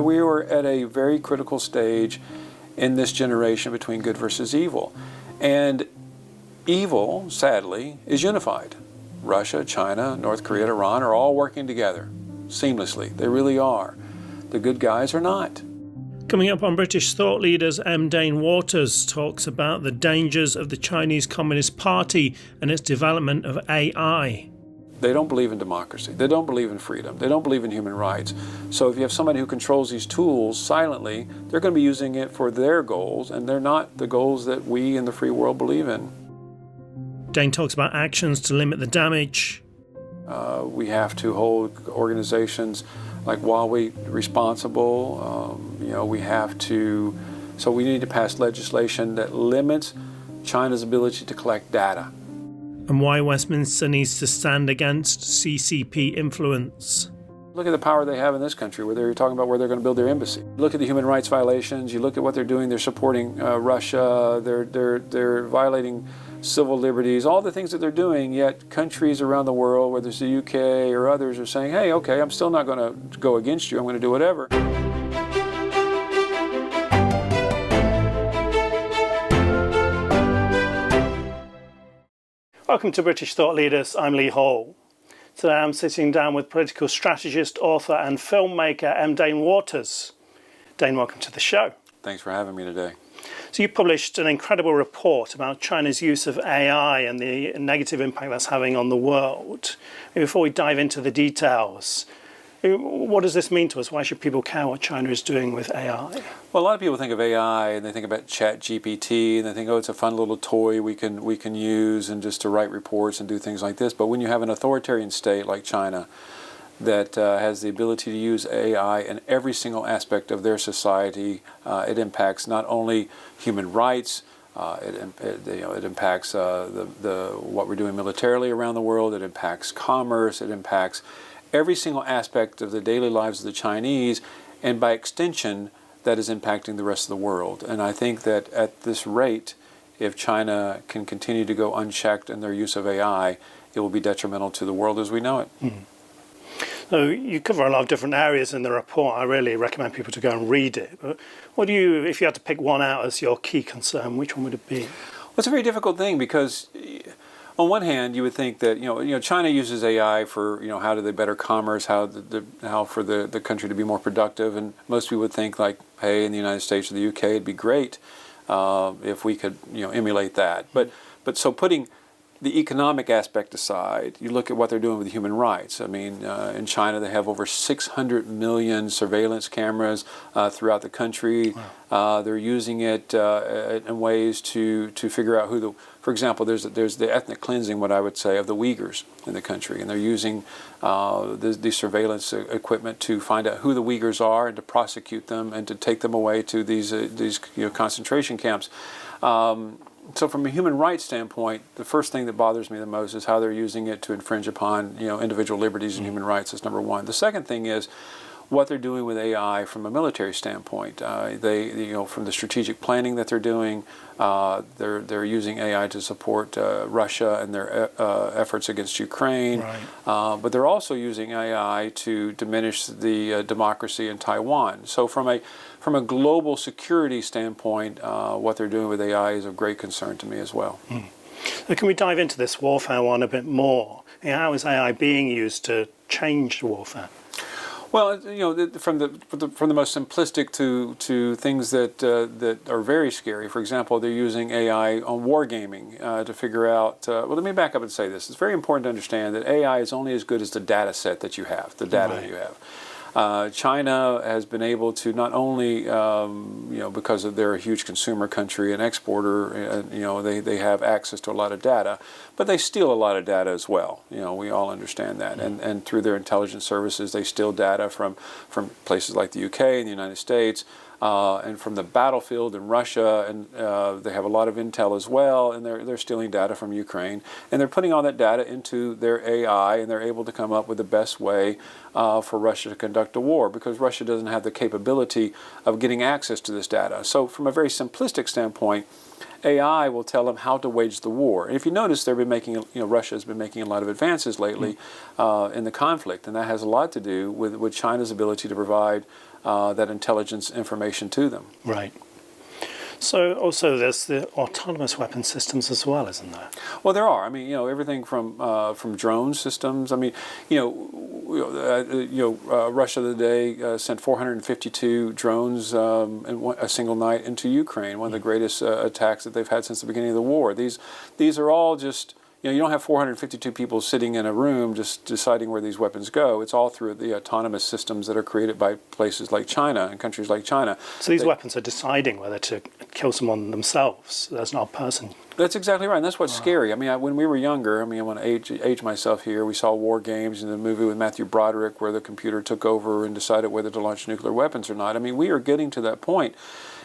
We were at a very critical stage in this generation between good versus evil. And evil, sadly, is unified. Russia, China, North Korea, Iran are all working together seamlessly. They really are. The good guys are not. Coming up on British Thought Leaders, Dane Waters talks about the dangers of the Chinese Communist Party and its development of AI. They don't believe in democracy. They don't believe in freedom. They don't believe in human rights. So if you have somebody who controls these tools silently, they're going to be using it for their goals, and they're not the goals that we in the free world believe in. Dane talks about actions to limit the damage. We have to hold organizations like Huawei responsible. We have to, so we need to pass legislation that limits China's ability to collect data. And why Westminster needs to stand against CCP influence. Look at the power they have in this country, where they're talking about where they're going to build their embassy. Look at the human rights violations. You look at what they're doing. They're supporting Russia. They're violating civil liberties. All the things that they're doing. Yet countries around the world, whether it's the UK or others, are saying, "Hey, okay, I'm still not going to go against you. I'm going to do whatever." Welcome to British Thought Leaders. I'm Lee Hall. Today I'm sitting down with political strategist, author and filmmaker Dane Waters. Dane, welcome to the show. Thanks for having me today. So you published an incredible report about China's use of AI and the negative impact that's having on the world. Before we dive into the details, what does this mean to us? Why should people care what China is doing with AI? Well, a lot of people think of AI and they think about ChatGPT and they think, oh, it's a fun little toy we can use and just to write reports and do things like this. But when you have an authoritarian state like China that has the ability to use AI in every single aspect of their society, it impacts not only human rights, it impacts what we're doing militarily around the world. It impacts commerce. It impacts every single aspect of the daily lives of the Chinese, and by extension, that is impacting the rest of the world. And I think that at this rate, if China can continue to go unchecked in their use of AI, it will be detrimental to the world as we know it. Mm. So you cover a lot of different areas in the report. I really recommend people to go and read it. But what do you, if you had to pick one out as your key concern, which one would it be? Well, it's a very difficult thing because on one hand, you would think that China uses AI for how do they better commerce, how for the country to be more productive, and most people would think like, hey, in the United States or the UK, it'd be great if we could emulate that. But so putting the economic aspect aside, you look at what they're doing with human rights. I mean, in China, they have over 600 million surveillance cameras throughout the country. Wow. They're using it in ways to figure out for example, there's the ethnic cleansing, what I would say, of the Uyghurs in the country, and they're using the surveillance equipment to find out who the Uyghurs are and to prosecute them and to take them away to these concentration camps. So from a human rights standpoint, the first thing that bothers me the most is how they're using it to infringe upon individual liberties and human rights. That's number one. The second thing is what they're doing with AI from a military standpoint. From the strategic planning that they're doing, they're using AI to support Russia and their efforts against Ukraine. Right. But they're also using AI to diminish the democracy in Taiwan. So from a global security standpoint, what they're doing with AI is of great concern to me as well. Mm. So can we dive into this warfare one a bit more? How is AI being used to change warfare? Well, from the most simplistic to things that are very scary. For example, they're using AI on wargaming to figure out. Well, let me back up and say this: it's very important to understand that AI is only as good as the data set that you have, the data that you have. China has been able to not only, because they're a huge consumer country and exporter, they have access to a lot of data, but they steal a lot of data as well. We all understand that. And through their intelligence services, they steal data from places like the UK and the United States, and from the battlefield in Russia, and they have a lot of intel as well, and they're stealing data from Ukraine, and they're putting all that data into their AI, and they're able to come up with the best way for Russia to conduct a war, because Russia doesn't have the capability of getting access to this data. So from a very simplistic standpoint, AI will tell them how to wage the war. And if you notice, they've been making, Russia has been making a lot of advances lately in the conflict, and that has a lot to do with China's ability to provide that intelligence information to them. Right. So also there's the autonomous weapon systems as well, isn't there? Well, there are. I mean, everything from drone systems. I mean, Russia today sent 452 drones in a single night into Ukraine, one of the greatest attacks that they've had since the beginning of the war. These are all just. You don't have 452 people sitting in a room just deciding where these weapons go. It's all through the autonomous systems that are created by places like China and countries like China. So these weapons are deciding whether to kill someone themselves. There's not a person. That's exactly right, and that's what's scary. I mean, when we were younger, I mean, I want to age myself here, we saw War Games in the movie with Matthew Broderick where the computer took over and decided whether to launch nuclear weapons or not. I mean, we are getting to that point.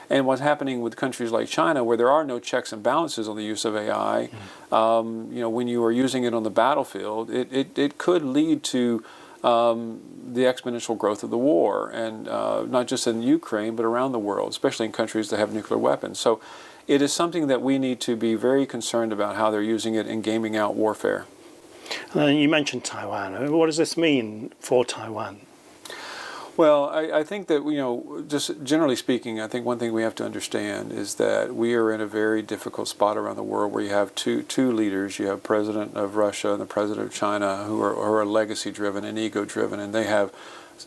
And what's happening with countries like China, where there are no checks and balances on the use of AI, when you are using it on the battlefield, it could lead to the exponential growth of the war, and not just in Ukraine, but around the world, especially in countries that have nuclear weapons. So it is something that we need to be very concerned about how they're using it in gaming out warfare. You mentioned Taiwan. What does this mean for Taiwan? Well, I think that, just generally speaking, I think one thing we have to understand is that we are in a very difficult spot around the world where you have two leaders. You have President of Russia and the President of China who are legacy-driven and ego-driven, and they have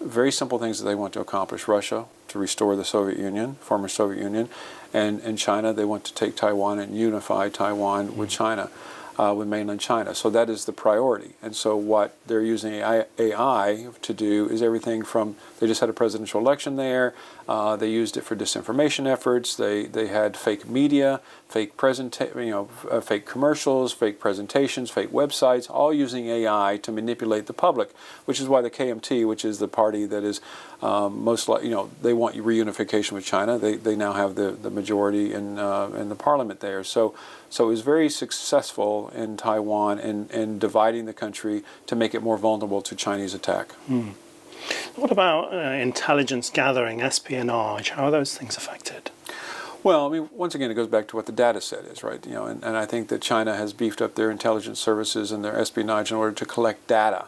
very simple things that they want to accomplish. Russia, to restore the Soviet Union, former Soviet Union, and China, they want to take Taiwan and unify Taiwan with China. With mainland China. So that is the priority. And so what they're using AI to do is everything from, they just had a presidential election there, they used it for disinformation efforts, they had fake media, fake fake commercials, fake presentations, fake websites, all using AI to manipulate the public, which is why the KMT, which is the party that is most likely, they want reunification with China. They now have the majority in the parliament there. So it was very successful in Taiwan in dividing the country to make it more vulnerable to Chinese attack. What about intelligence gathering, espionage? How are those things affected? Well, I mean, once again, it goes back to what the data set is, right? And I think that China has beefed up their intelligence services and their espionage in order to collect data.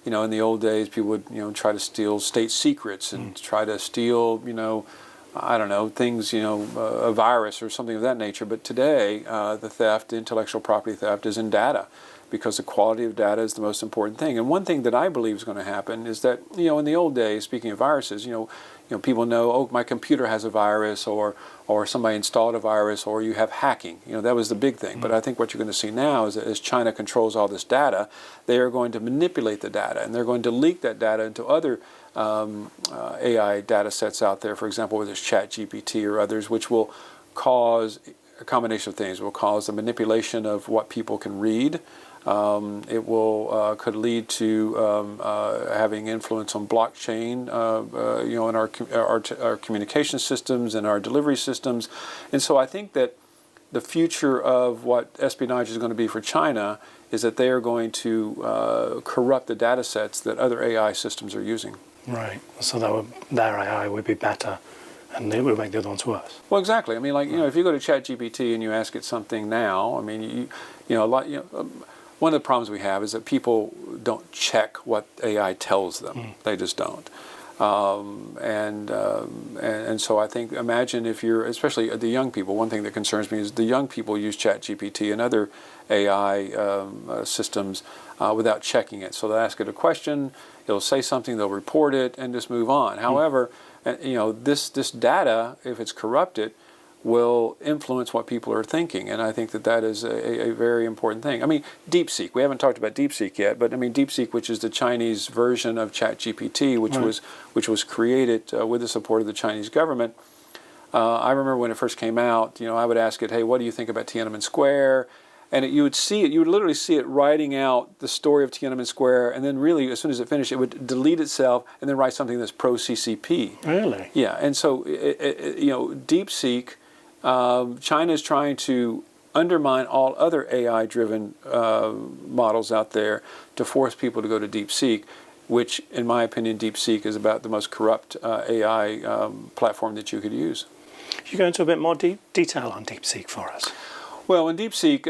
In the old days, people would, try to steal state secrets and try to steal, I don't know, things, a virus or something of that nature. But today, the intellectual property theft is in data, because the quality of data is the most important thing. And one thing that I believe is going to happen is that, in the old days, speaking of viruses, people know, oh, my computer has a virus, or somebody installed a virus, or you have hacking. That was the big thing. But I think what you're going to see now is that as China controls all this data, they are going to manipulate the data, and they're going to leak that data into other AI data sets out there, for example, whether it's ChatGPT or others, which will cause a combination of things. It will cause the manipulation of what people can read. It will could lead to having influence on blockchain, in our communication systems and our delivery systems. And so I think that the future of what espionage is going to be for China is that they are going to corrupt the data sets that other AI systems are using. Right. So their AI would be better, and it would make the other ones worse. Well, exactly. I mean, if you go to ChatGPT and you ask it something now, I mean, one of the problems we have is that people don't check what AI tells them. They just don't. And so I think, imagine if you're, especially the young people, one thing that concerns me is the young people use ChatGPT and other AI systems without checking it. So they'll ask it a question, it'll say something, they'll report it, and just move on. However, this data, if it's corrupted, will influence what people are thinking, and I think that is a very important thing. I mean, DeepSeek, we haven't talked about DeepSeek yet, but I mean, DeepSeek, which is the Chinese version of ChatGPT, which was created with the support of the Chinese government. I remember when it first came out, I would ask it, hey, what do you think about Tiananmen Square? And you would literally see it writing out the story of Tiananmen Square, and then really, as soon as it finished, it would delete itself and then write something that's pro-CCP. Really? Yeah, and so, DeepSeek, China is trying to undermine all other AI-driven models out there to force people to go to DeepSeek, which, in my opinion, DeepSeek is about the most corrupt AI platform that you could use. Could you go into a bit more detail on DeepSeek for us? Well, in DeepSeek,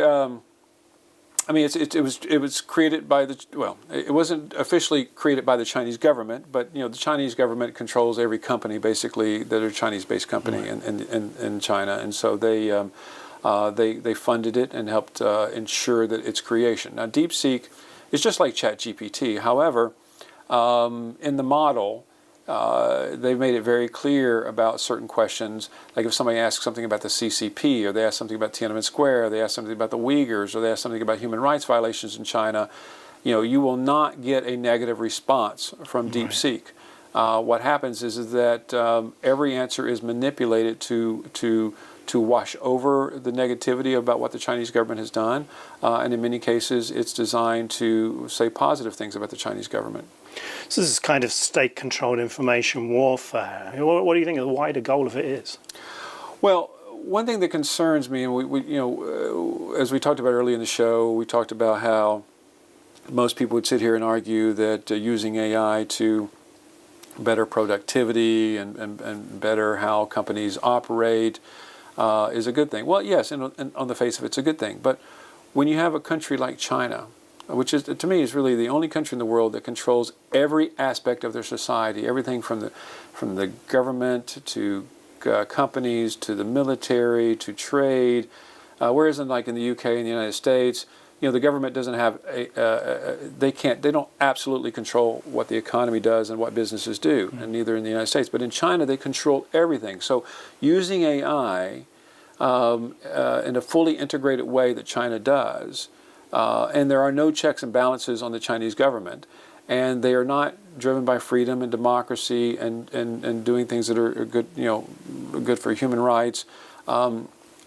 I mean, it was created by it wasn't officially created by the Chinese government, but the Chinese government controls every company basically that are a Chinese-based company in China, and so they funded it and helped ensure that its creation. Now, DeepSeek is just like ChatGPT. However, in the model, they've made it very clear about certain questions. Like if somebody asks something about the CCP, or they ask something about Tiananmen Square, or they ask something about the Uyghurs, or they ask something about human rights violations in China, you will not get a negative response from DeepSeek. What happens is that every answer is manipulated to wash over the negativity about what the Chinese government has done, and in many cases it's designed to say positive things about the Chinese government. So this is kind of state-controlled information warfare. What do you think the wider goal of it is? Well, one thing that concerns me, and as we talked about earlier in the show, we talked about how most people would sit here and argue that using AI to better productivity and better how companies operate is a good thing. Well, yes, and on the face of it, it's a good thing. But when you have a country like China, which is, to me, is really the only country in the world that controls every aspect of their society, everything from the government to companies to the military to trade, whereas in the UK and the United States, the government doesn't have they don't absolutely control what the economy does and what businesses do, and neither in the United States. But in China, they control everything. So using AI in a fully integrated way that China does, and there are no checks and balances on the Chinese government, and they are not driven by freedom and democracy and doing things that are good, good for human rights.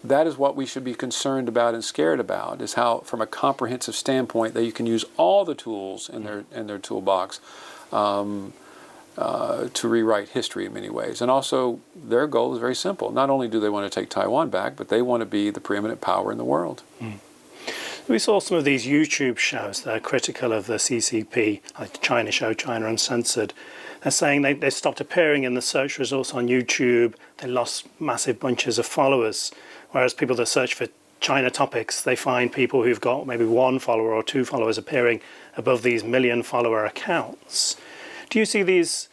That is what we should be concerned about and scared about, is how, from a comprehensive standpoint, that you can use all the tools in their toolbox to rewrite history in many ways. And also, their goal is very simple. Not only do they want to take Taiwan back, but they want to be the preeminent power in the world. We saw some of these YouTube shows that are critical of the CCP, like the China Show, China Uncensored. They're saying they stopped appearing in the search results on YouTube. They lost massive bunches of followers. Whereas people that search for China topics, they find people who've got maybe 1 follower or 2 followers appearing above these million-follower accounts. Do you see these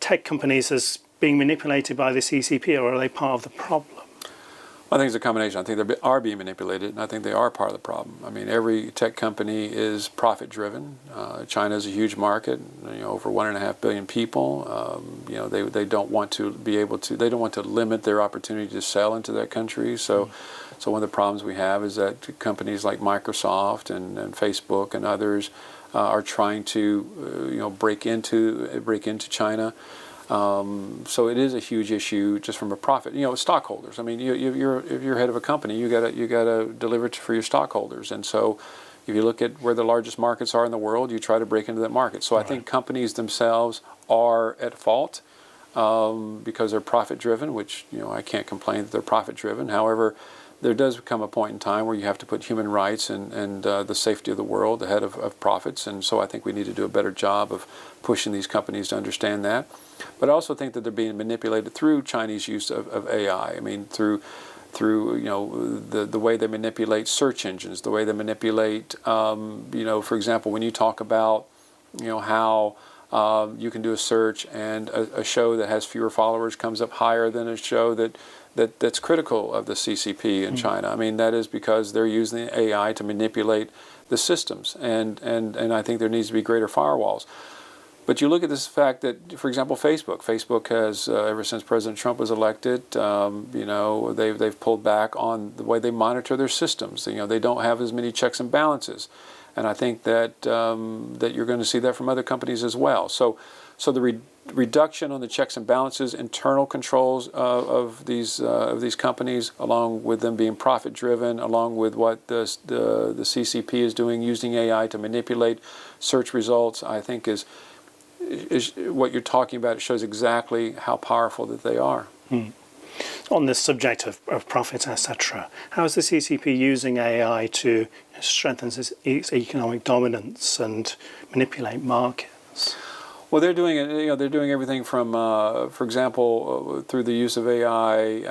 tech companies as being manipulated by the CCP, or are they part of the problem? I think it's a combination. I think they are being manipulated, and I think they are part of the problem. I mean, every tech company is profit-driven. China is a huge market, over 1.5 billion people. They don't want to they don't want to limit their opportunity to sell into that country. So one of the problems we have is that companies like Microsoft and Facebook and others are trying to break into China. So it is a huge issue just from a profit. Stockholders. I mean, if you're head of a company, you gotta deliver for your stockholders. And so, if you look at where the largest markets are in the world, you try to break into that market. So I think companies themselves are at fault because they're profit driven, which I can't complain that they're profit driven. However, there does come a point in time where you have to put human rights and the safety of the world ahead of profits. And so I think we need to do a better job of pushing these companies to understand that. But I also think that they're being manipulated through Chinese use of AI. I mean, through the way they manipulate search engines, the way they manipulate, for example, when you talk about, how you can do a search and a show that has fewer followers comes up higher than a show that's critical of the CCP in China. I mean, that is because they're using the AI to manipulate the systems, and I think there needs to be greater firewalls. But you look at this fact that, for example, Facebook has, ever since President Trump was elected, they've pulled back on the way they monitor their systems. They don't have as many checks and balances. And I think that that you're going to see that from other companies as well. So the reduction on the checks and balances, internal controls of these companies, along with them being profit driven, along with what the CCP is doing, using AI to manipulate search results, I think is what you're talking about. It shows exactly how powerful that they are. On this subject of profit, etc., how is the CCP using AI to strengthen its economic dominance and manipulate markets? Well, they're doing it. They're doing everything from, for example, through the use of AI.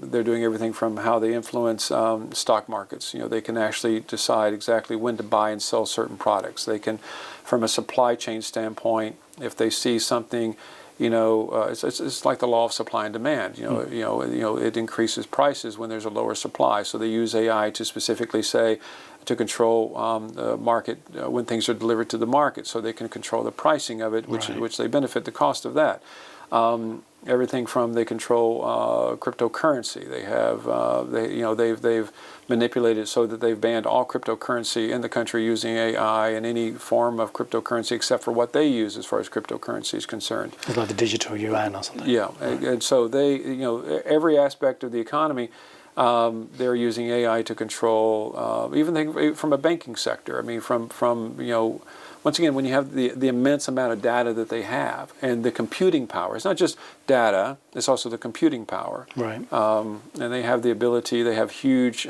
They're doing everything from how they influence stock markets. They can actually decide exactly when to buy and sell certain products. They can, from a supply chain standpoint, if they see something, it's like the law of supply and demand. It increases prices when there's a lower supply. So they use AI to specifically say, to control the market when things are delivered to the market, so they can control the pricing of it, which they benefit the cost of that. Everything from they control cryptocurrency. They have they've manipulated so that they've banned all cryptocurrency in the country using AI and any form of cryptocurrency except for what they use as far as cryptocurrency is concerned. It's like the digital yuan or something. Yeah, and so they every aspect of the economy. They're using AI to control even from a banking sector. I mean, from once again, when you have the immense amount of data that they have and the computing power, it's not just data; it's also the computing power. Right. And they have the ability. They have huge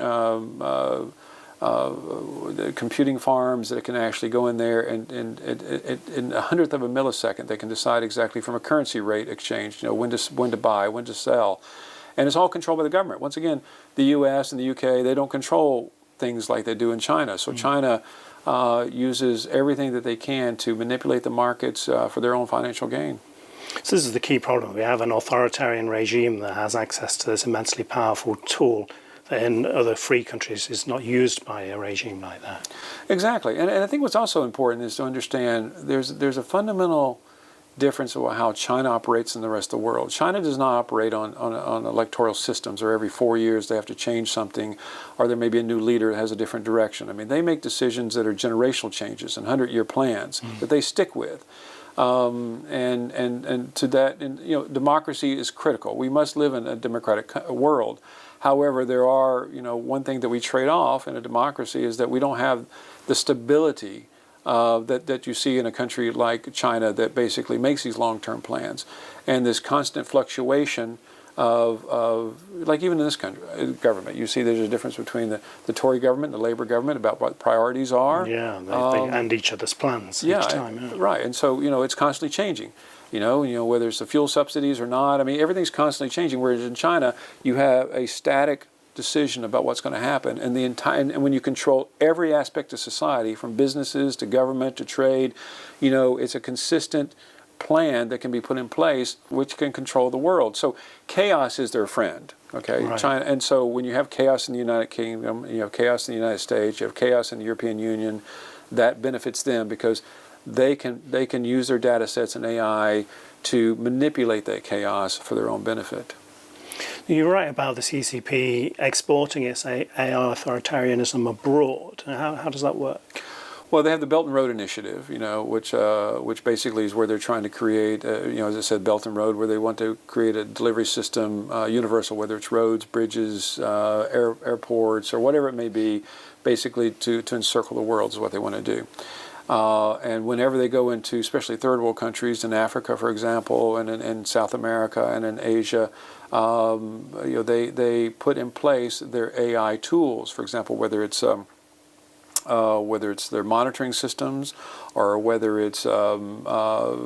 computing farms that can actually go in there and in a hundredth of a millisecond, they can decide exactly from a currency rate exchange. When to buy, when to sell. And it's all controlled by the government. Once again, the U.S. and the U.K., they don't control things like they do in China. So China uses everything that they can to manipulate the markets for their own financial gain. So this is the key problem. We have an authoritarian regime that has access to this immensely powerful tool that in other free countries is not used by a regime like that. Exactly. And I think what's also important is to understand there's a fundamental difference of how China operates in the rest of the world. China does not operate on electoral systems, or every 4 years they have to change something, or there may be a new leader that has a different direction. I mean, they make decisions that are generational changes and 100-year plans that they stick with. And to that, democracy is critical. We must live in a democratic world. However, there are, one thing that we trade off in a democracy is that we don't have the stability that you see in a country like China that basically makes these long-term plans, and this constant fluctuation of like even in this country government, you see there's a difference between the Tory government and the Labour government about what priorities are. Yeah, they end each other's plans each time. Yeah. Right, and so it's constantly changing. Whether it's the fuel subsidies or not. I mean, everything's constantly changing. Whereas in China, you have a static decision about what's going to happen, and and when you control every aspect of society, from businesses to government to trade, it's a consistent plan that can be put in place which can control the world. So chaos is their friend. Okay, right. China, and so when you have chaos in the United Kingdom, you have chaos in the United States, you have chaos in the European Union, that benefits them because they can use their data sets and AI to manipulate that chaos for their own benefit. You're right about the CCP exporting its AI authoritarianism abroad. How does that work? Well, they have the Belt and Road Initiative, which basically is where they're trying to create, as I said, Belt and Road, where they want to create a delivery system, universal, whether it's roads, bridges, airports, or whatever it may be, basically to encircle the world is what they want to do. And whenever they go into, especially third world countries, in Africa, for example, and in South America and in Asia, they put in place their AI tools. For example, whether it's their monitoring systems, or whether it's from a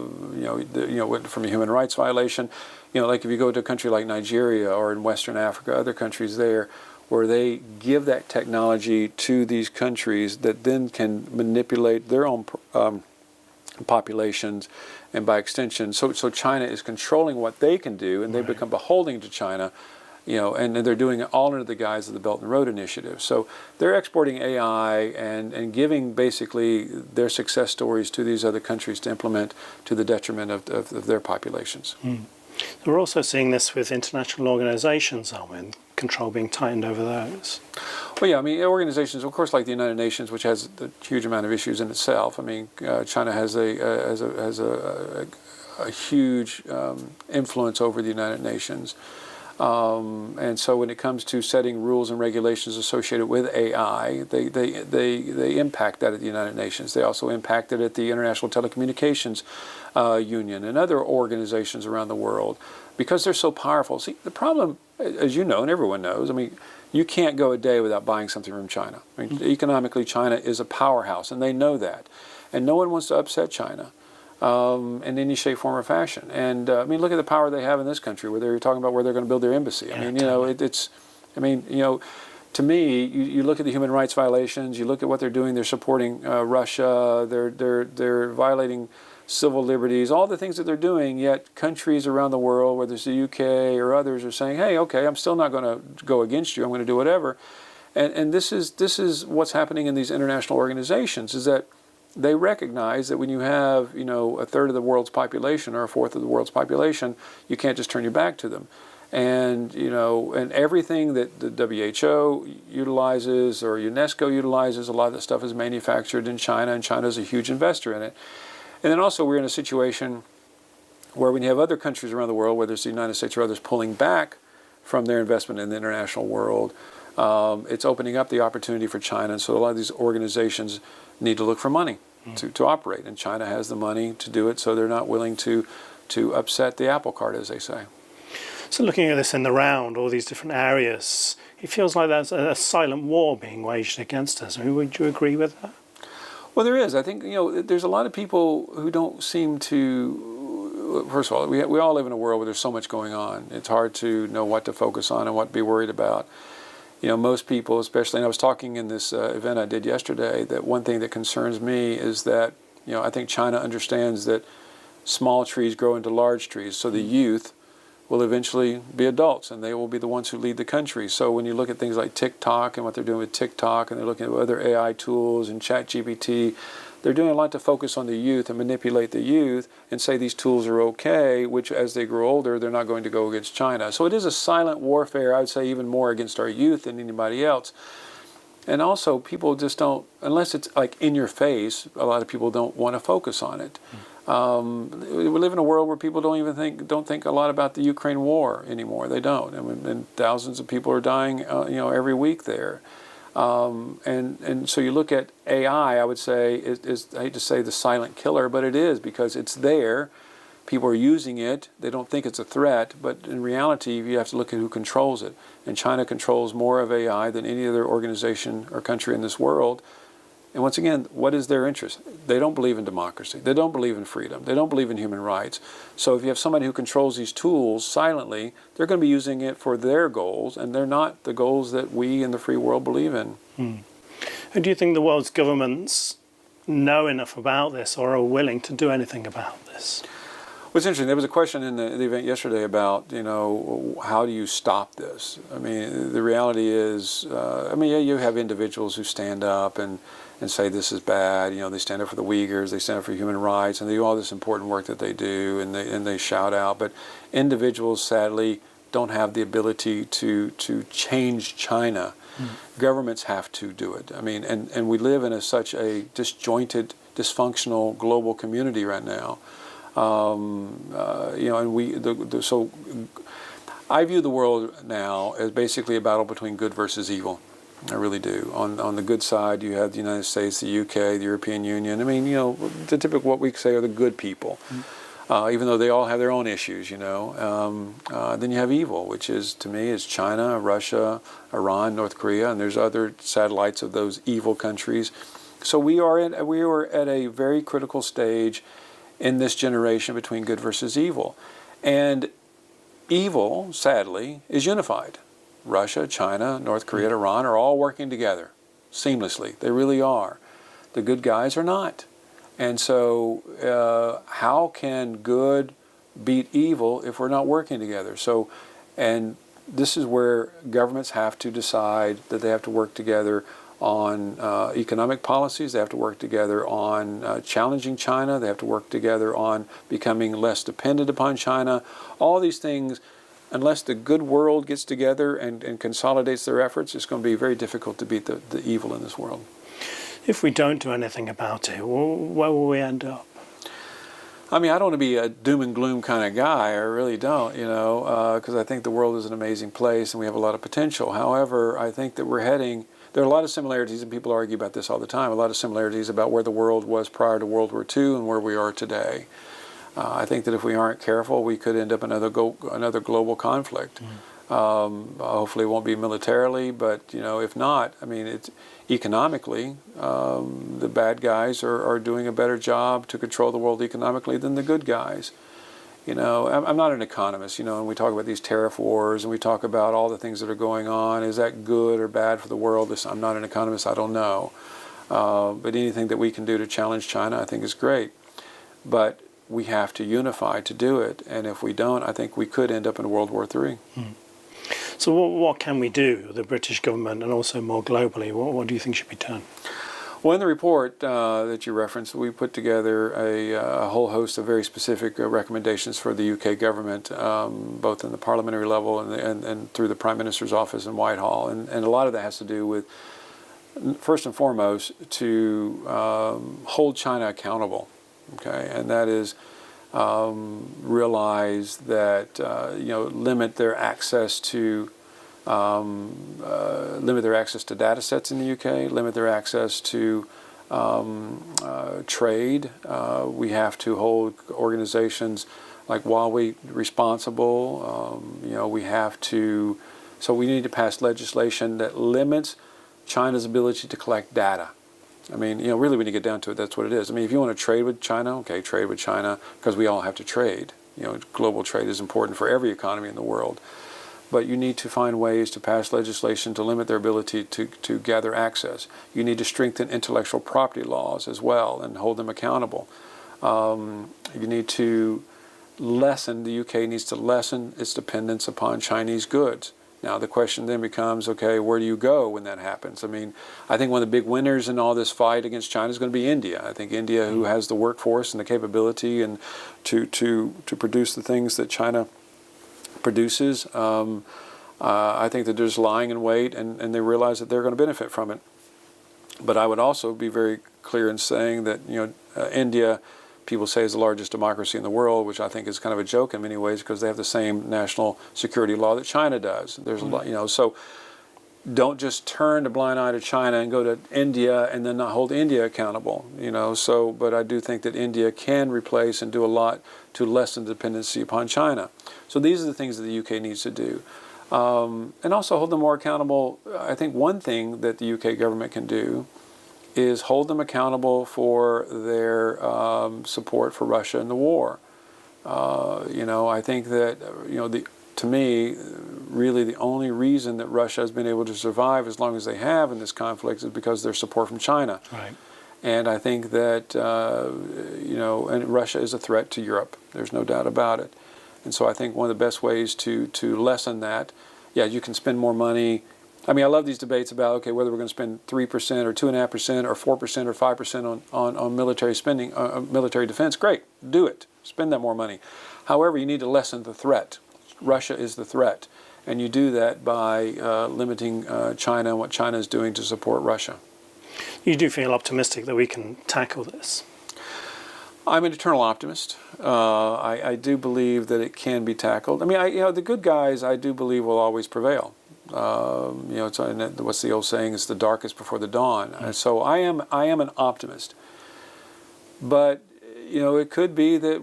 human rights violation. Like if you go to a country like Nigeria or in Western Africa, other countries there, where they give that technology to these countries that then can manipulate their own populations, and by extension, so China is controlling what they can do, and they become beholden to China, and they're doing it all under the guise of the Belt and Road Initiative. So they're exporting AI and giving basically their success stories to these other countries to implement to the detriment of their populations. We're also seeing this with international organizations, aren't we? And control being tightened over those. Well, yeah, I mean, organizations, of course, like the United Nations, which has a huge amount of issues in itself. I mean, China has a huge influence over the United Nations. And so when it comes to setting rules and regulations associated with AI, they impact that at the United Nations. They also impact it at the International Telecommunications Union and other organizations around the world, because they're so powerful. See, the problem, as you know and everyone knows, I mean, you can't go a day without buying something from China. I mean, economically, China is a powerhouse, and they know that. And no one wants to upset China. in any shape, form, or fashion. And I mean, look at the power they have in this country, where they're talking about where they're going to build their embassy. I mean, you know, to me, you look at the human rights violations. You look at what they're doing. They're supporting Russia. They're violating civil liberties. All the things that they're doing. Yet countries around the world, whether it's the UK or others, are saying, "Hey, okay, I'm still not going to go against you. I'm going to do whatever." And this is what's happening in these international organizations, is that they recognize that when you have, you know, a third of the world's population or a fourth of the world's population, you can't just turn your back to them. And, you know, and everything that the WHO utilizes or UNESCO utilizes, a lot of that stuff is manufactured in China, and China is a huge investor in it. And then also we're in a situation where when you have other countries around the world, whether it's the United States or others, pulling back from their investment in the international world, it's opening up the opportunity for China. And so a lot of these organizations need to look for money to operate. And China has the money to do it, so they're not willing to upset the apple cart, as they say. So looking at this in the round, all these different areas, it feels like there's a silent war being waged against us. I mean, would you agree with that? Well, there is. I think, you know, there's a lot of people who don't seem to, first of all, we all live in a world where there's so much going on. It's hard to know what to focus on and what to be worried about. You know, most people, especially, and I was talking in this event I did yesterday, that one thing that concerns me is that, you know, I think China understands that small trees grow into large trees. So the youth will eventually be adults, and they will be the ones who lead the country. So when you look at things like TikTok and what they're doing with TikTok, and they're looking at other AI tools and ChatGPT, they're doing a lot to focus on the youth and manipulate the youth and say these tools are okay, which as they grow older, they're not going to go against China. So it is a silent warfare, I would say even more against our youth than anybody else. And also people just don't, unless it's like in your face, a lot of people don't want to focus on it. We live in a world where people don't think a lot about the Ukraine war anymore. They don't. I mean, and thousands of people are dying, you know, every week there. And so you look at AI, I would say, is, I hate to say the silent killer, but it is, because it's there. People are using it. They don't think it's a threat, but in reality, you have to look at who controls it. And China controls more of AI than any other organization or country in this world. And once again, what is their interest? They don't believe in democracy. They don't believe in freedom. They don't believe in human rights. So if you have somebody who controls these tools silently, they're going to be using it for their goals, and they're not the goals that we in the free world believe in. And do you think the world's governments know enough about this or are willing to do anything about this? What's interesting, there was a question in the event yesterday about, you know, how do you stop this? I mean, the reality is, I mean, yeah, you have individuals who stand up and say this is bad. You know, they stand up for the Uyghurs, they stand up for human rights, and they do all this important work that they do, and they shout out. But individuals, sadly, don't have the ability to change China. Governments have to do it. I mean, and we live in such a disjointed, dysfunctional global community right now. You know, and so I view the world now as basically a battle between good versus evil. I really do. On the good side, you have the United States, the UK, the European Union. I mean, you know, the typical what we say are the good people, even though they all have their own issues, you know. Then you have evil, which is, to me, is China, Russia, Iran, North Korea, and there's other satellites of those evil countries. So we are at a very critical stage in this generation between good versus evil. And evil, sadly, is unified. Russia, China, North Korea, Iran are all working together seamlessly. They really are. The good guys are not. And so how can good beat evil if we're not working together? So, and this is where governments have to decide that they have to work together on economic policies. They have to work together on challenging China. They have to work together on becoming less dependent upon China. All these things, unless the good world gets together and consolidates their efforts, it's going to be very difficult to beat the evil in this world. If we don't do anything about it, where will we end up? I mean, I don't want to be a doom and gloom kind of guy. I really don't, you know, because I think the world is an amazing place and we have a lot of potential. However, I think that we're heading... There are a lot of similarities, and people argue about this all the time, a lot of similarities about where the world was prior to World War II and where we are today. I think that if we aren't careful, we could end up in another global conflict. Hopefully it won't be militarily, but if not, I mean, it's economically, the bad guys are doing a better job to control the world economically than the good guys. I'm not an economist, and we talk about these tariff wars and we talk about all the things that are going on. Is that good or bad for the world? I'm not an economist, I don't know. But anything that we can do to challenge China, I think is great. But we have to unify to do it. And if we don't, I think we could end up in World War III. So what can we do, the British government, and also more globally? What do you think should be done? Well, in the report that you referenced, we put together a whole host of very specific recommendations for the UK government, both in the parliamentary level and through the Prime Minister's office in Whitehall. And a lot of that has to do with, first and foremost, to hold China accountable. Okay, and that is realize that limit their access to data sets in the UK, limit their access to trade. We have to hold organizations like Huawei responsible. We have to. So we need to pass legislation that limits China's ability to collect data. I mean, really when you get down to it, that's what it is. I mean, if you want to trade with China, okay, trade with China, because we all have to trade. Global trade is important for every economy in the world. But you need to find ways to pass legislation to limit their ability to gather access. You need to strengthen intellectual property laws as well and hold them accountable. You need to the UK needs to lessen its dependence upon Chinese goods. Now, the question then becomes, okay, where do you go when that happens? I mean, I think one of the big winners in all this fight against China is going to be India. I think India, who has the workforce and the capability and to produce the things that China produces, I think that they're just lying in wait and they realize that they're going to benefit from it. But I would also be very clear in saying that, India, people say, is the largest democracy in the world, which I think is kind of a joke in many ways because they have the same national security law that China does. There's a lot, so don't just turn a blind eye to China and go to India and then not hold India accountable. But I do think that India can replace and do a lot to lessen dependency upon China. So these are the things that the UK needs to do. And also hold them more accountable. I think one thing that the UK government can do is hold them accountable for their support for Russia in the war. I think that, to me, really the only reason that Russia has been able to survive as long as they have in this conflict is because of their support from China. Right. And I think that, and Russia is a threat to Europe. There's no doubt about it. And so I think one of the best ways to lessen that, you can spend more money. I mean, I love these debates about, okay, whether we're going to spend 3% or 2.5% or 4% or 5% on military spending, military defense. Great, do it. Spend that more money. However, you need to lessen the threat. Russia is the threat. And you do that by limiting China and what China is doing to support Russia. You do feel optimistic that we can tackle this? I'm an eternal optimist. I do believe that it can be tackled. I mean, the good guys, I do believe, will always prevail. What's the old saying? It's the darkest before the dawn. So I am an optimist. But it could be that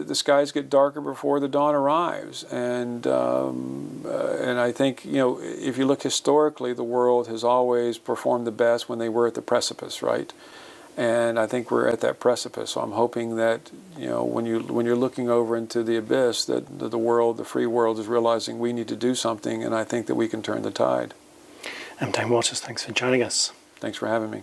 the skies get darker before the dawn arrives. And I think if you look historically, the world has always performed the best when they were at the precipice, right? And I think we're at that precipice. So I'm hoping that when you're looking over into the abyss, that the world, the free world, is realizing we need to do something, and I think that we can turn the tide. Dane Waters, thanks for joining us. Thanks for having me.